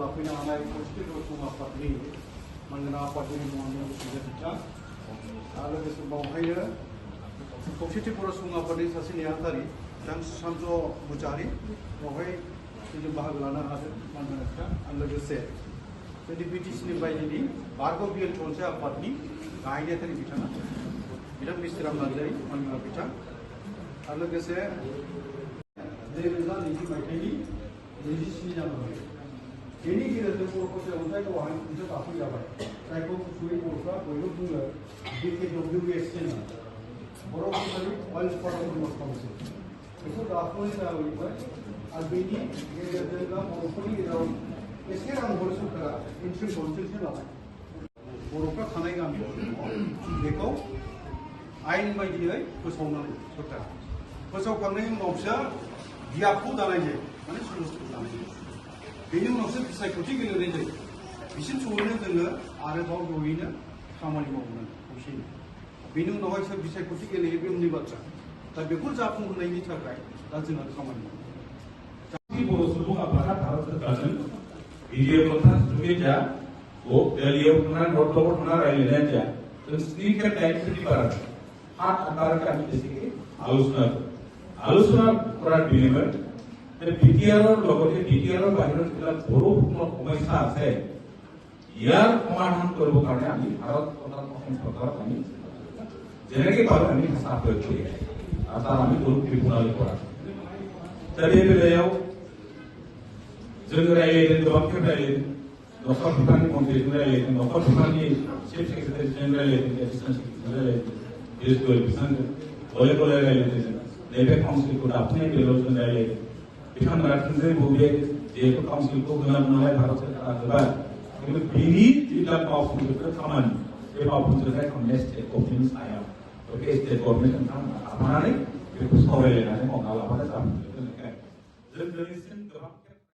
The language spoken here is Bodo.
लाफैनो हानाय खौसेथि बर' सुबुं आफादनि मानगोनां आफादगिरि महरै सुबिदा बिथां आरो लोगोसे बावहायनो खौसेथि बर' सुबुं आफादनि सासे नेहाथारि बिथां सुशान्त मुसाहारि बावहाय जों बाहागो लानो हादों मानगोनां बिथां आरो लोगोसे जोंनि बिटिसिनि बायजोनि बारग' बिएल थुनलाइ आफादनि गाहाय नेहाथारि बिथाङा बिथां मिस्टिराम नार्जारि मानगोनां बिथां आरो लोगोसे 2020 मायथाइनि 27 जानुवारि बेनि गेजेरजों बर' फसंथान दावहानि मोनसे दाफुं जाबाय जायखौ गुसुङै बर'फ्रा बयबो बुङो BKWS बर' फसंथान वाइल्ड फार्मार्स काउन्सिल बेखौ दाफुंनाय जाबाय आरो बेनि गेजेरजों दा बर'फोरनि गेजेराव एसे रां बर' सरकारा इन्ट्रि काउन्सिलसो लाबाय बर'फ्रा थानाय गामियाव बेखौ आयेन बायदियै फोसावनानै सरकारा फोसावखांनायनि उनावसो बियाबखौ दानाय जायो माने समाजखौ दानाय जायो बेनि उनावसो बिसायख'थि गेलेनाय जायो बिसिम सहैनो जोङो आरोबाव जयैनो खामानि मावनांगोन खौसेयै बेनि उनावहायसो बिसायख'थि गेलेयो बे उननि बाथ्रा दा बेखौ जाफुंहोनायनि थाखाय दा जोंहा खामानि मावो बर' सुबुं आफादा भारत सरकारजों भिडिअ कन्फारेन्स जुगे जा दिल्लीयाव थांना नर्थआव थांना रायज्लायनायानो जा जों 3 खेब टाइम सोलिबार 7 आकार का आलोचना কৰাৰ বিনিময়ত বিটিআৰৰ লগতে বিটিআৰৰ বাহিৰত যিবিলাক বড়ো সমস্যা আছে ইয়াৰ সমাধান কৰিবৰ কাৰণে আমি ভাৰত চৰকাৰক আমি যেনেকৈ পাৰোঁ আমি চেষ্টা কৰি আছোঁ আৰু তাৰ আমি গুৰুত্ব প্ৰণালী কৰা दा बे बेलायाव जों रायज्लायदों गोबां खेब रायज्लायदों न'खर बिफाननि मन्थ्रिजों रायज्लायदों न'खर बिफाननि चिफ सेक्रेटारिजों रायज्लायदों एडिशनेल सेक्रेटारिजों रायज्लायदों बिएसपि बिथांजों गले गले रायज्लायदों नैबे काउन्सिलखौ दाफुंनाय बेलायाव जों रायज्लायदों बिथांमोना थोंजोङै बुंबाय जिहेतु काउन्सिलखौ होनांगौ नालाय भारत सरकारा होबाय खिन्थु बिनि जिल्ला मावफुंजोबनो खामानि बे मावफुंजोबनाय खामानिया स्टेट गभर्नमेन्टनि सायाव बे स्टेट गभर्नमेन्ट नोंथांमोना लाफानानै बेखौ सावरायलायनानै मावना लाबानो जाफुंजोबगोन जों दिनैसिम गोबां